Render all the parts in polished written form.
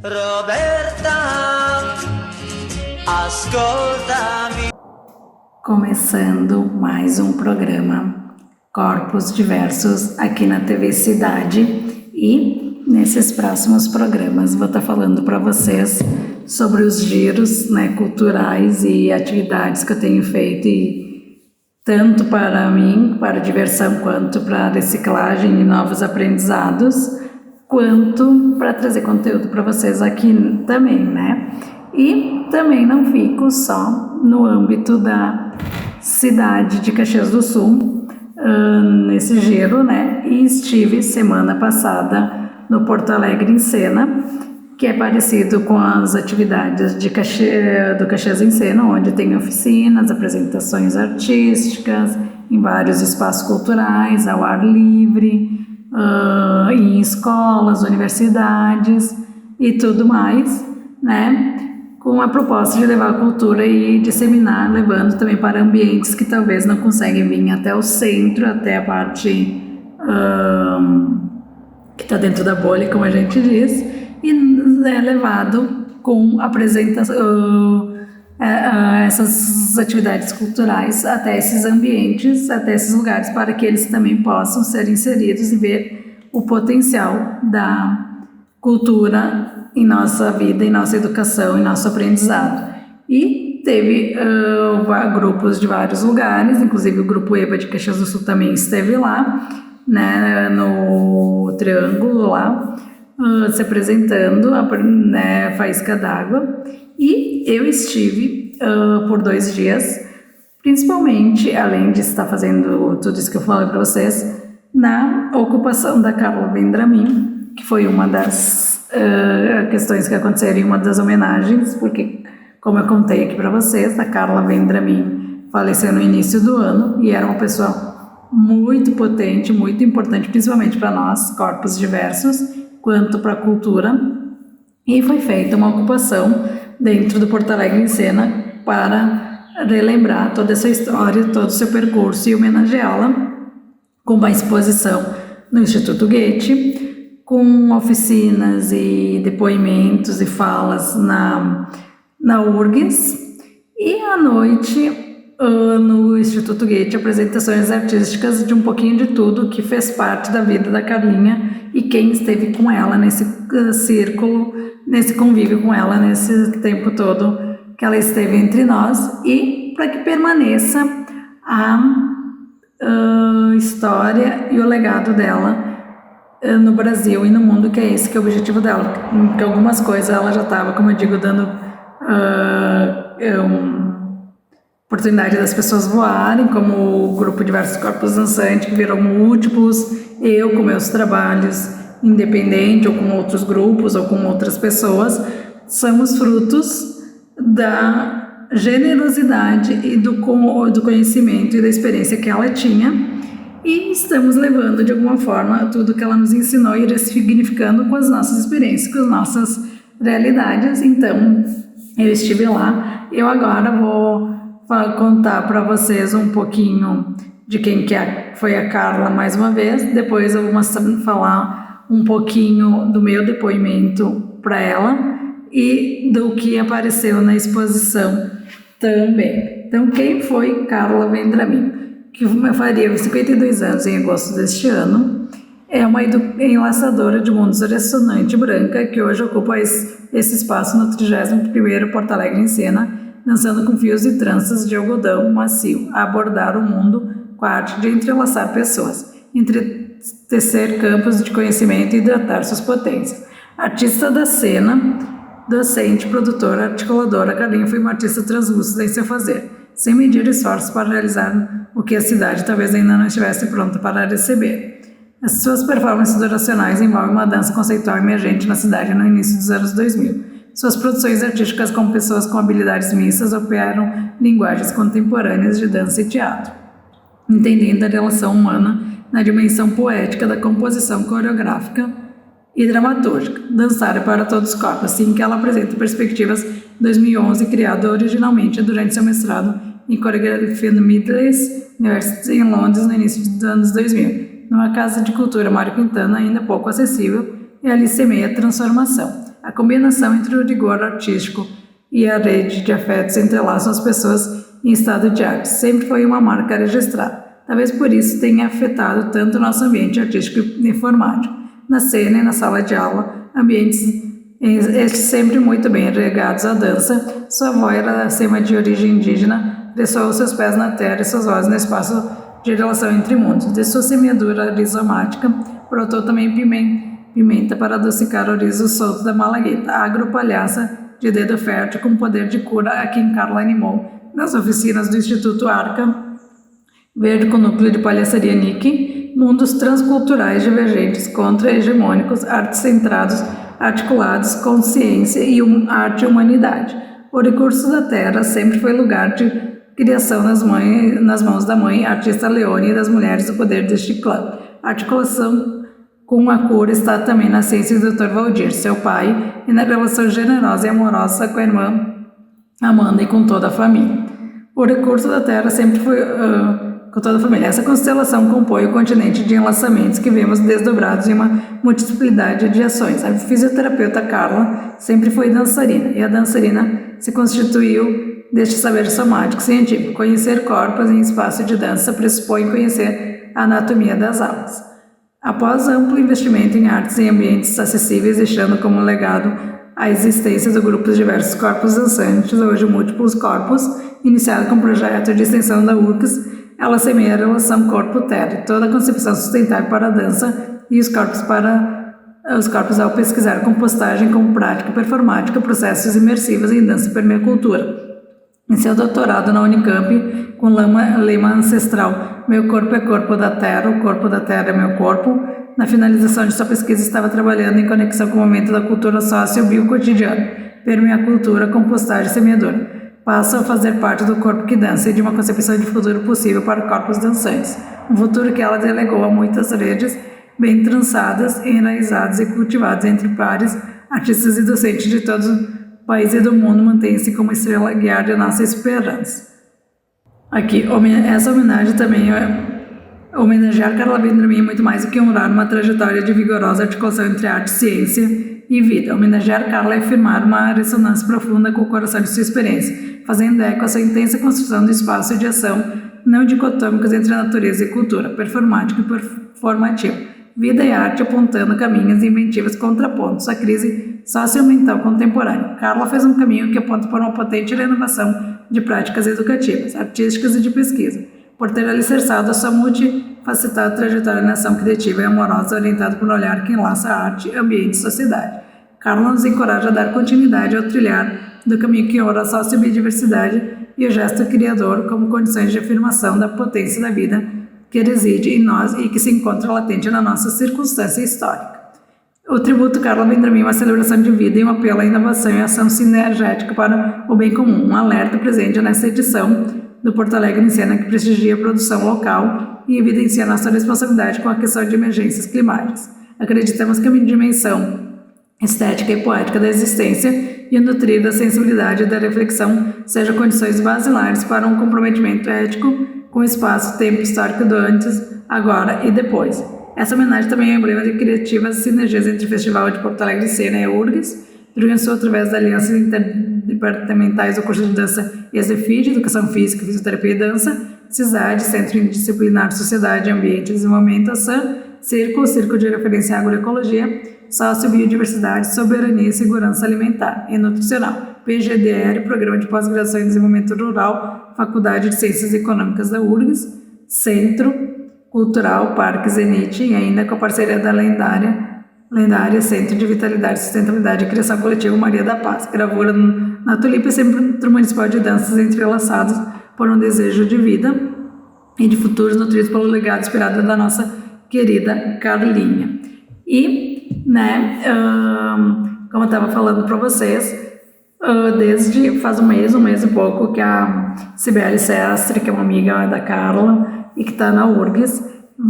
Roberta, ascoltami. Começando mais um programa Corpos Diversos aqui na TV Cidade, e nesses próximos programas vou estar falando para vocês sobre os giros, culturais e atividades que eu tenho feito, e tanto para mim, para diversão, quanto para reciclagem e novos aprendizados, quanto para trazer conteúdo para vocês aqui também, E também não fico só no âmbito da cidade de Caxias do Sul, nesse giro, E estive semana passada no Porto Alegre em Cena, que é parecido com as atividades do Caxias em Cena, onde tem oficinas, apresentações artísticas, em vários espaços culturais, ao ar livre, em escolas, universidades e tudo mais, com a proposta de levar a cultura e disseminar, levando também para ambientes que talvez não conseguem vir até o centro, até a parte que está dentro da bolha, como a gente diz, e é levado com apresentação, essas atividades culturais até esses ambientes, até esses lugares, para que eles também possam ser inseridos e ver o potencial da cultura em nossa vida, em nossa educação, em nosso aprendizado. E teve grupos de vários lugares, inclusive o Grupo EBA de Caxias do Sul também esteve lá, no Triângulo lá, se apresentando, Faísca d'Água, e eu estive por 2 dias, principalmente, além de estar fazendo tudo isso que eu falei para vocês, na ocupação da Carla Vendramin, que foi uma das questões que aconteceram em uma das homenagens, porque, como eu contei aqui para vocês, a Carla Vendramin faleceu no início do ano e era uma pessoa muito potente, muito importante, principalmente para nós, corpos diversos, quanto para a cultura, e foi feita uma ocupação dentro do Porto Alegre em Cena para relembrar toda essa história, todo o seu percurso e homenageá-la com uma exposição no Instituto Goethe, com oficinas e depoimentos e falas na URGS, e à noite no Instituto Goethe apresentações artísticas de um pouquinho de tudo que fez parte da vida da Carlinha e quem esteve com ela nesse círculo, nesse convívio com ela, nesse tempo todo que ela esteve entre nós, e para que permaneça a história e o legado dela no Brasil e no mundo, que é esse que é o objetivo dela, que algumas coisas ela já estava, como eu digo, dando oportunidade das pessoas voarem, como o grupo Diversos Corpos Dançantes, que virou múltiplos, eu com meus trabalhos independente, ou com outros grupos, ou com outras pessoas, somos frutos da generosidade e do conhecimento e da experiência que ela tinha, e estamos levando de alguma forma tudo que ela nos ensinou e ressignificando com as nossas experiências, com as nossas realidades. Então, eu estive lá. Eu agora vou contar para vocês um pouquinho de quem foi a Carla mais uma vez. Depois eu vou falar um pouquinho do meu depoimento para ela e do que apareceu na exposição também. Então, quem foi Carla Vendramin? Que faria 52 anos em agosto deste ano. É uma enlaçadora de mundos ressonante branca que hoje ocupa esse espaço no 31º Porto Alegre em Cena, dançando com fios e tranças de algodão macio, a abordar o mundo com a arte de entrelaçar pessoas, tecer campos de conhecimento e hidratar suas potências. Artista da cena, docente, produtora, articuladora, Carlinha foi uma artista translúcida em seu fazer, sem medir esforços para realizar o que a cidade talvez ainda não estivesse pronta para receber. As suas performances duracionais envolvem uma dança conceitual emergente na cidade no início dos anos 2000. Suas produções artísticas com pessoas com habilidades mistas operam linguagens contemporâneas de dança e teatro, entendendo a relação humana na dimensão poética da composição coreográfica e dramatúrgica. Dançar é para todos os corpos, assim que ela apresenta perspectivas 2011, criado originalmente durante seu mestrado em coreografia no Middlesex University em Londres no início dos anos 2000, numa casa de cultura Mário Quintana ainda pouco acessível, e ali semeia a transformação. A combinação entre o rigor artístico e a rede de afetos entrelaçam as pessoas em estado de arte. Sempre foi uma marca registrada. Talvez por isso tenha afetado tanto o nosso ambiente artístico e informático. Na cena e na sala de aula, ambientes estes sempre muito bem regados à dança. Sua avó era acima de origem indígena, deixou seus pés na terra e suas vozes no espaço de relação entre mundos. De sua semeadura rizomática, brotou também pimenta para adocicar o riso solto da malagueta, agro-palhaça de dedo fértil com poder de cura a quem Carla animou nas oficinas do Instituto Arca Verde com núcleo de palhaçaria Nick, mundos transculturais divergentes, contra-hegemônicos, artes-centrados, articulados, consciência e arte e humanidade. O recurso da terra sempre foi lugar de criação nas mãos da mãe, artista Leone, e das mulheres do poder deste clã. A articulação com a cura está também na ciência do Dr. Valdir, seu pai, e na relação generosa e amorosa com a irmã Amanda e com toda a família. O recurso da terra sempre foi... com toda a família. Essa constelação compõe o continente de enlaçamentos que vemos desdobrados em uma multiplicidade de ações. A fisioterapeuta Carla sempre foi dançarina, e a dançarina se constituiu deste saber somático científico. Conhecer corpos em espaço de dança pressupõe conhecer a anatomia das almas. Após amplo investimento em artes e ambientes acessíveis, deixando como legado a existência do grupo de diversos corpos dançantes, hoje múltiplos corpos, iniciado com o projeto de extensão da URCS, ela semeia a relação corpo-terra, toda a concepção sustentável para a dança e os corpos ao pesquisar compostagem como prática performática, processos imersivos em dança e permacultura. Em seu doutorado na Unicamp, com lema ancestral "Meu corpo é corpo da terra, o corpo da terra é meu corpo", na finalização de sua pesquisa estava trabalhando em conexão com o momento da cultura sócio-biocotidiana, permacultura, compostagem e semeadura. Passa a fazer parte do corpo que dança e de uma concepção de futuro possível para corpos dançantes. Um futuro que ela delegou a muitas redes bem trançadas, enraizadas e cultivadas entre pares, artistas e docentes de todos os países do mundo, mantém-se como estrela guiar de nossa esperança. Aqui, essa homenagem também homenagear Carla Vendramin é muito mais do que honrar uma trajetória de vigorosa articulação entre arte, ciência e vida. Homenagear Carla é afirmar uma ressonância profunda com o coração de sua experiência, fazendo eco a sua intensa construção do espaço de ação não dicotômicos entre a natureza e cultura, performático e performativo, vida e arte apontando caminhos e inventivos contrapontos à crise socioambiental contemporânea. Carla fez um caminho que aponta para uma potente renovação de práticas educativas, artísticas e de pesquisa, por ter alicerçado a sua multifacetada trajetória na ação criativa e amorosa, orientada por um olhar que enlaça arte, ambiente e sociedade. Carla nos encoraja a dar continuidade ao trilhar do caminho que honra a sociobiodiversidade e o gesto criador como condições de afirmação da potência da vida que reside em nós e que se encontra latente na nossa circunstância histórica. O tributo Carla Vendramin é uma celebração de vida e um apelo à inovação e ação sinergética para o bem comum, um alerta presente nesta edição do Porto Alegre em Cena, que prestigia a produção local e evidencia nossa responsabilidade com a questão de emergências climáticas. Acreditamos que a dimensão estética e poética da existência e o nutrir da sensibilidade e da reflexão sejam condições basilares para um comprometimento ético com o espaço-tempo histórico do antes, agora e depois. Essa homenagem também é um emblema de criativas sinergias entre o Festival de Porto Alegre Cena e a URGS, Sul através da Aliança Interdepartamentais do Curso de Dança ESEFID, Educação Física, Fisioterapia e Dança, CISAD, Centro Interdisciplinar de Sociedade, Ambiente e Desenvolvimento, ASAM, Círculo de Referência à Agroecologia, Sócio-Biodiversidade, Soberania e Segurança Alimentar e Nutricional, PGDR, Programa de Pós-Graduação em Desenvolvimento Rural, Faculdade de Ciências Econômicas da URGS, Centro Cultural Parque Zenit, e ainda com a parceria da lendária Centro de Vitalidade, Sustentabilidade e Criação Coletiva Maria da Paz, gravura na Tulipa, Centro Municipal de Danças entrelaçados por um desejo de vida e de futuros nutridos pelo legado inspirado da nossa querida Carlinha. E, como eu estava falando para vocês, desde faz um mês e pouco que a Cibele Sestre, que é uma amiga da Carla e que está na URGS,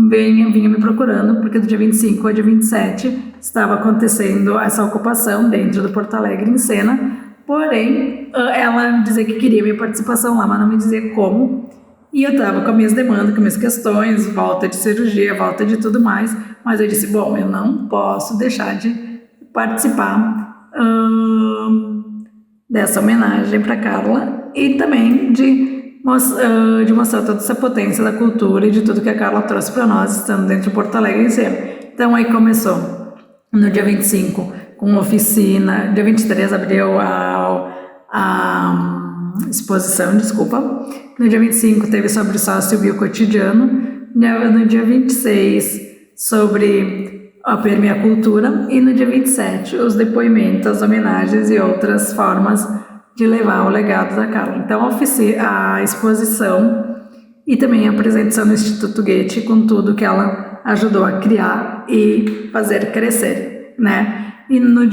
vinha me procurando, porque do dia 25 ao dia 27 estava acontecendo essa ocupação dentro do Porto Alegre em Cena, porém ela dizia que queria minha participação lá, mas não me dizia como, e eu estava com as minhas demandas, com as minhas questões, volta de cirurgia, volta de tudo mais, mas eu disse, bom, eu não posso deixar de participar dessa homenagem para Carla e também de mostrar toda essa potência da cultura e de tudo que a Carla trouxe para nós, estando dentro de Porto Alegre em sempre. Então aí começou no dia 25 com uma oficina, dia 23 abriu a exposição, desculpa. No dia 25 teve sobre sócio biocotidiano, no dia 26 sobre a permacultura e no dia 27 os depoimentos, as homenagens e outras formas de levar o legado da Carla. Então a exposição e também a apresentação no Instituto Goethe com tudo que ela ajudou a criar e fazer crescer, né? E no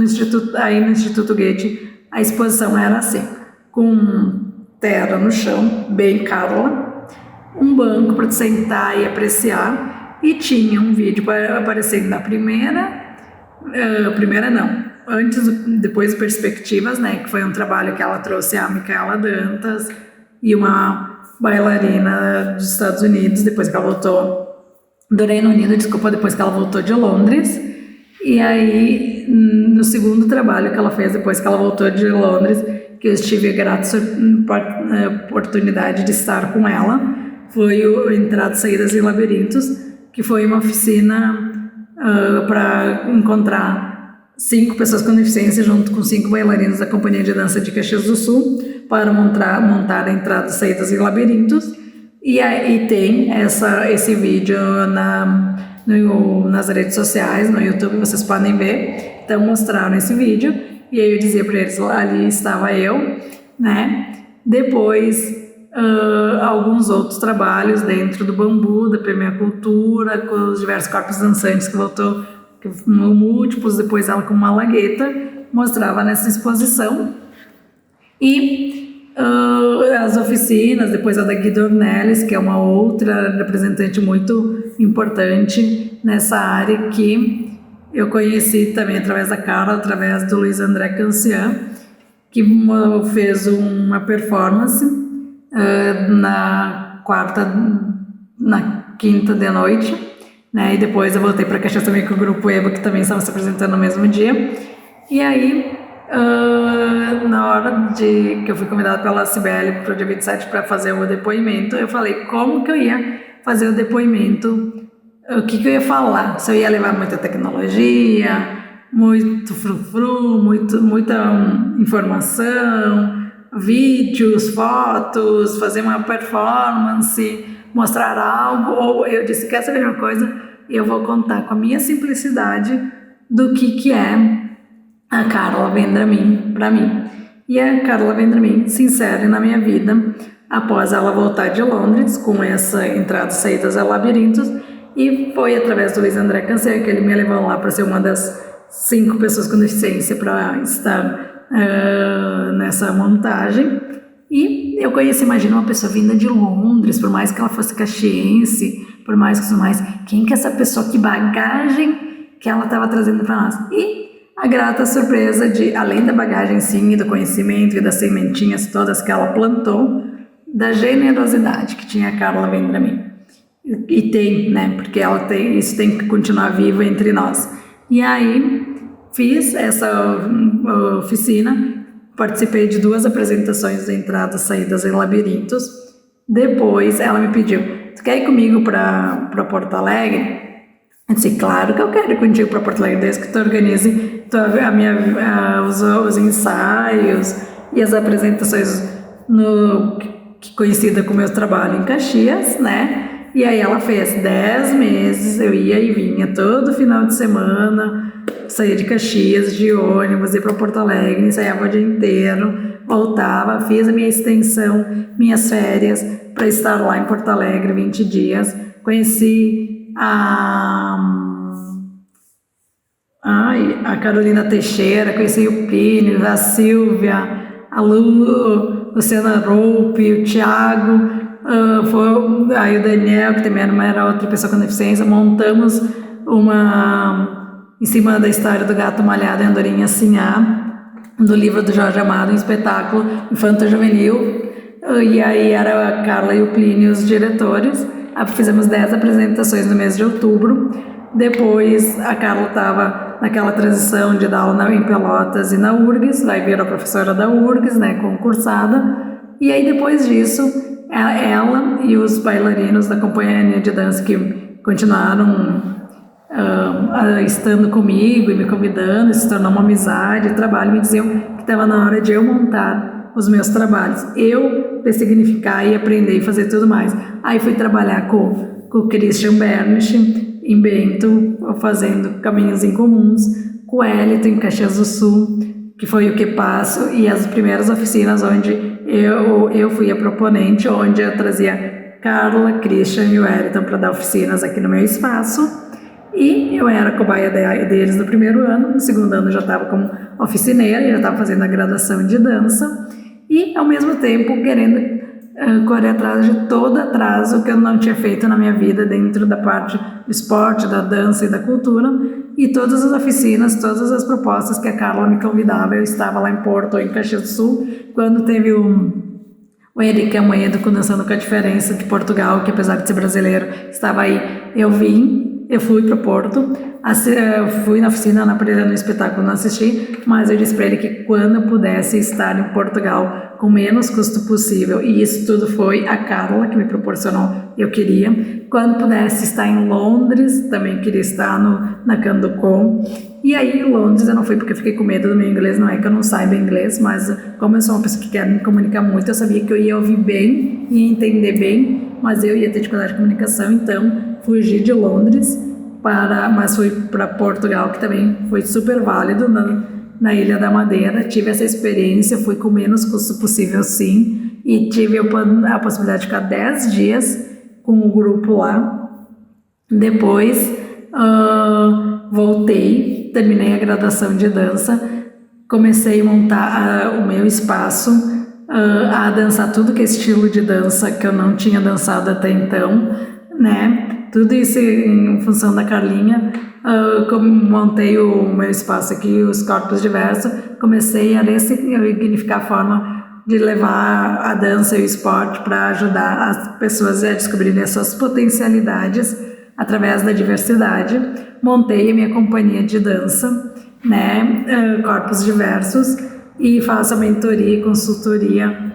Instituto Goethe a exposição era assim, com terra no chão, bem Carla, um banco para sentar e apreciar, e tinha um vídeo aparecendo da depois Perspectivas, né, que foi um trabalho que ela trouxe a Micaela Dantas e uma bailarina dos Estados Unidos, depois que ela voltou do Reino Unido, depois que ela voltou de Londres. E aí, no segundo trabalho que ela fez depois que ela voltou de Londres, que eu tive a grata oportunidade de estar com ela, foi o Entradas, Saídas e Labirintos, que foi uma oficina para encontrar 5 pessoas com deficiência junto com 5 bailarinas da Companhia de Dança de Caxias do Sul para montar Entradas, Saídas e Labirintos. E aí tem esse vídeo nas redes sociais, no YouTube, vocês podem ver. Então mostraram esse vídeo e aí eu dizia para eles, ali estava eu, né? Depois alguns outros trabalhos dentro do bambu, da permacultura, com os diversos corpos dançantes que voltou, múltiplos, depois ela com uma lagueta, mostrava nessa exposição. E as oficinas, depois a da Guida Ornelis, que é uma outra representante muito importante nessa área, que eu conheci também através da Carla, através do Luiz André Cancian, que fez uma performance na quinta de noite, né? E depois eu voltei para Caxias também com o Grupo EVA, que também estava se apresentando no mesmo dia. E aí na hora que eu fui convidada pela Cibele para o dia 27 para fazer o depoimento, eu falei como que eu ia fazer o depoimento, o que eu ia falar, se eu ia levar muita tecnologia, muito frufru, muita informação, vídeos, fotos, fazer uma performance, mostrar algo, ou eu disse, quer saber uma coisa? Eu vou contar com a minha simplicidade do que é a Carla Vendramin para mim. E a Carla Vendramin se insere na minha vida após ela voltar de Londres com essa Entradas, Saídas a Labirintos, e foi através do Luiz André Cancian que ele me levou lá para ser uma das 5 pessoas com deficiência para estar nessa montagem. E eu conheci, imagina, uma pessoa vinda de Londres, por mais que ela fosse caxiense, por mais que tudo mais, quem que é essa pessoa, que bagagem que ela estava trazendo para nós? E a grata surpresa de, além da bagagem sim, e do conhecimento e das sementinhas todas que ela plantou, da generosidade que tinha a Carla Vendramin. E tem, né, porque isso tem que continuar vivo entre nós. E aí fiz essa oficina, participei de 2 apresentações de Entradas, Saídas e Labirintos. Depois ela me pediu, tu quer ir comigo para Porto Alegre? Eu disse, claro que eu quero ir contigo para Porto Alegre, desde que tu organize os ensaios e as apresentações conhecida como meu trabalho em Caxias, né? E aí ela fez 10 meses, eu ia e vinha todo final de semana, saía de Caxias, de ônibus, ia para Porto Alegre, ensaiava o dia inteiro, voltava, fiz a minha extensão, minhas férias, para estar lá em Porto Alegre 20 dias, conheci a Carolina Teixeira, conheci o Plínio, a Silvia, a Luciana Roupe, o Thiago, aí o Daniel, que também era outra pessoa com deficiência. Montamos em cima da história do gato malhado em Andorinha Sinhá, do livro do Jorge Amado, um espetáculo infanto-juvenil, e aí era a Carla e o Plínio os diretores. Fizemos 10 apresentações no mês de outubro, Depois a Carla estava naquela transição de dar aula em Pelotas e na URGS, vai vir a professora da URGS, né, concursada. E aí depois disso, ela e os bailarinos da companhia de dança que continuaram estando comigo e me convidando, se tornou uma amizade, trabalho, me diziam que estava na hora de eu montar os meus trabalhos, eu ressignificar e aprender e fazer tudo mais. Aí fui trabalhar com o Christian Bernisch em Bento, fazendo Caminhos em Comuns, com o Hélito em Caxias do Sul, que foi o que passo, e as primeiras oficinas onde eu fui a proponente, onde eu trazia Carla, Christian e o Hélito para dar oficinas aqui no meu espaço. E eu era cobaia deles no primeiro ano, no segundo ano eu já estava como oficineira, já estava fazendo a graduação de dança e, ao mesmo tempo, querendo correr atrás de todo atraso que eu não tinha feito na minha vida dentro da parte do esporte, da dança e da cultura. E todas as oficinas, todas as propostas que a Carla me convidava, eu estava lá em Porto ou em Caxias do Sul, quando teve o Henrique Amoedo Dançando com a Diferença de Portugal, que apesar de ser brasileiro, estava aí, eu fui para Porto, fui na oficina, no espetáculo, não assisti, mas eu disse para ele que quando eu pudesse estar em Portugal com menos custo possível, e isso tudo foi a Carla que me proporcionou, eu queria, quando pudesse estar em Londres, também queria estar na Canducom, e aí em Londres eu não fui porque eu fiquei com medo do meu inglês, não é que eu não saiba inglês, mas como eu sou uma pessoa que quer me comunicar muito, eu sabia que eu ia ouvir bem, ia entender bem, mas eu ia ter dificuldade de comunicação, então fugi de Londres, mas fui para Portugal, que também foi super válido, na Ilha da Madeira. Tive essa experiência, fui com menos custo possível, sim, e tive a possibilidade de ficar 10 dias com o grupo lá. Depois voltei, terminei a graduação de dança, comecei a montar o meu espaço, a dançar tudo que é estilo de dança que eu não tinha dançado até então, né? Tudo isso em função da Carlinha. Como montei o meu espaço aqui, os corpos diversos, comecei a ressignificar a forma de levar a dança e o esporte para ajudar as pessoas a descobrirem as suas potencialidades através da diversidade. Montei a minha companhia de dança, né, Corpos Diversos, e faço a mentoria e consultoria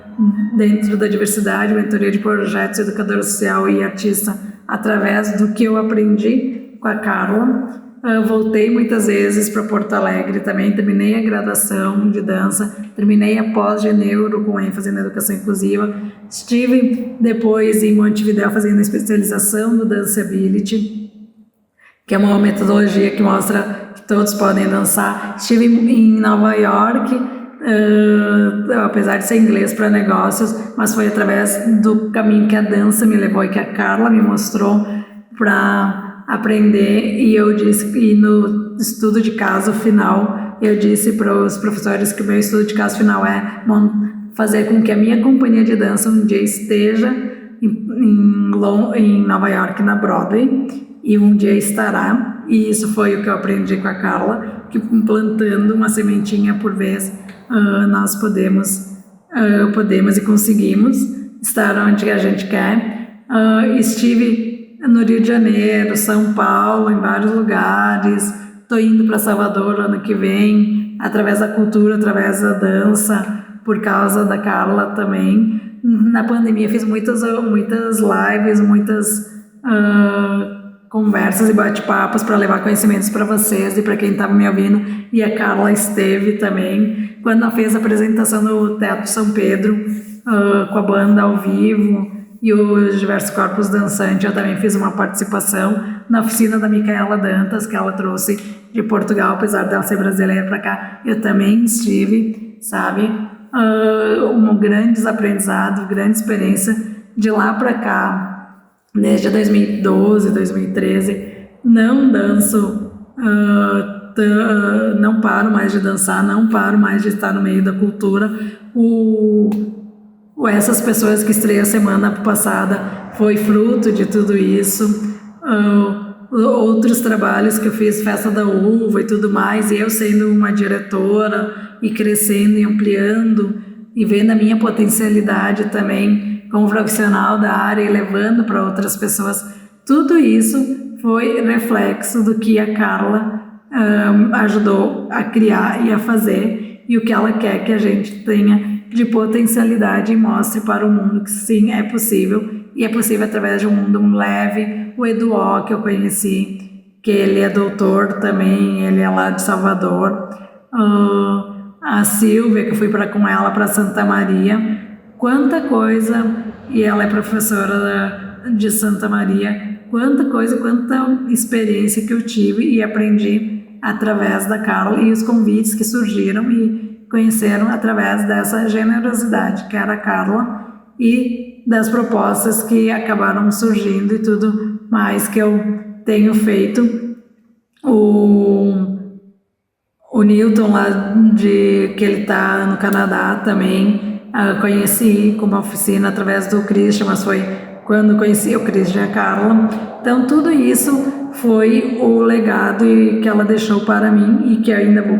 dentro da diversidade, mentoria de projetos, educador social e artista, através do que eu aprendi com a Carla. Voltei muitas vezes para Porto Alegre também, terminei a graduação de dança, terminei a pós de neuro com ênfase na educação inclusiva, estive depois em Montevidéu fazendo a especialização do Danceability, que é uma metodologia que mostra que todos podem dançar. Estive em Nova York, apesar de ser inglês para negócios, mas foi através do caminho que a dança me levou e que a Carla me mostrou para aprender, e no estudo de caso final eu disse para os professores que o meu estudo de caso final é fazer com que a minha companhia de dança um dia esteja em Nova York, na Broadway, e um dia estará, e isso foi o que eu aprendi com a Carla, que plantando uma sementinha por vez, nós podemos e conseguimos estar onde a gente quer. Estive no Rio de Janeiro, São Paulo, em vários lugares. Estou indo para Salvador ano que vem, através da cultura, através da dança, por causa da Carla também. Na pandemia fiz muitas lives, muitas conversas e bate-papos para levar conhecimentos para vocês e para quem estava me ouvindo, e a Carla esteve também quando ela fez a apresentação no Teatro São Pedro, com a banda ao vivo e os diversos corpos dançantes. Eu também fiz uma participação na oficina da Micaela Dantas, que ela trouxe de Portugal, apesar dela ser brasileira para cá, eu também estive, sabe? Um grande aprendizado, grande experiência. De lá para cá, desde 2012, 2013, não danço, não paro mais de dançar, não paro mais de estar no meio da cultura. Essas pessoas que estreiam a semana passada foi fruto de tudo isso. Outros trabalhos que eu fiz, Festa da Uva e tudo mais, e eu sendo uma diretora e crescendo e ampliando e vendo a minha potencialidade também como profissional da área e levando para outras pessoas. Tudo isso foi reflexo do que a Carla ajudou a criar e a fazer, e o que ela quer que a gente tenha de potencialidade e mostre para o mundo que sim, é possível, e é possível através de um mundo leve. O Eduó, que eu conheci, que ele é doutor também, ele é lá de Salvador, a Silvia, que eu fui com ela para Santa Maria, quanta coisa, e ela é professora de Santa Maria, quanta coisa, quanta experiência que eu tive e aprendi através da Carla, e os convites que surgiram e conheceram através dessa generosidade que era a Carla, e das propostas que acabaram surgindo e tudo mais que eu tenho feito. O Newton lá, que ele está no Canadá também, conheci com uma oficina através do Christian, mas foi quando conheci o Christian e a Carla. Então tudo isso foi o legado que ela deixou para mim e que eu ainda vou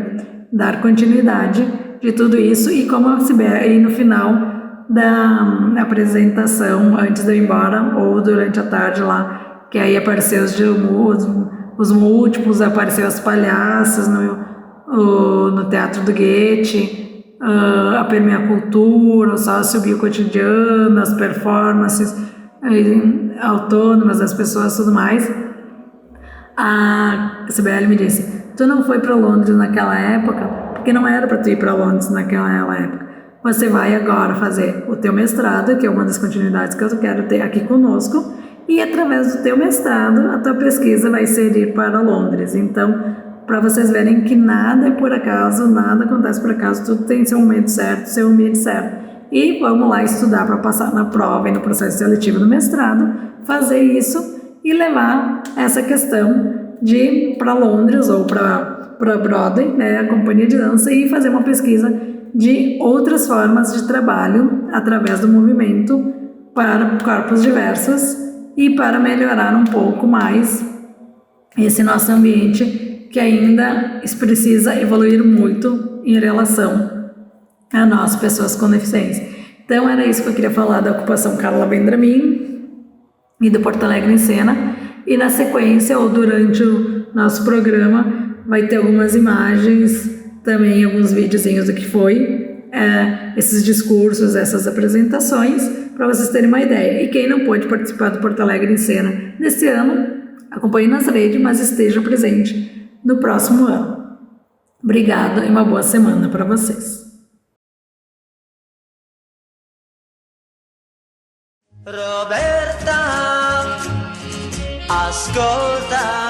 dar continuidade de tudo isso. E como a Sibeli, no final da apresentação, antes de eu ir embora, ou durante a tarde lá, que aí apareceu os múltiplos, apareceu as palhaças no Teatro do Goethe, a permeacultura, o sócio biocotidiano, as performances autônomas das pessoas e tudo mais. A Sibeli me disse, tu não foi para Londres naquela época, porque não era para tu ir para Londres naquela época. Você vai agora fazer o teu mestrado, que é uma das continuidades que eu quero ter aqui conosco, e através do teu mestrado, a tua pesquisa vai ser ir para Londres. Então, para vocês verem que nada é por acaso, nada acontece por acaso, tudo tem seu momento certo, seu ambiente certo. E vamos lá estudar para passar na prova e no processo seletivo do mestrado, fazer isso e levar essa questão de ir para Londres ou para Broadway, né, a companhia de dança, e fazer uma pesquisa de outras formas de trabalho através do movimento para corpos diversos e para melhorar um pouco mais esse nosso ambiente que ainda precisa evoluir muito em relação a nós, pessoas com deficiência. Então era isso que eu queria falar da ocupação Carla Vendramin e do Porto Alegre em Cena. E na sequência, ou durante o nosso programa, vai ter algumas imagens, também alguns videozinhos do que foi esses discursos, essas apresentações, para vocês terem uma ideia. E quem não pôde participar do Porto Alegre em Cena nesse ano, acompanhe nas redes, mas esteja presente no próximo ano. Obrigada e uma boa semana para vocês. Roberta, ascolta.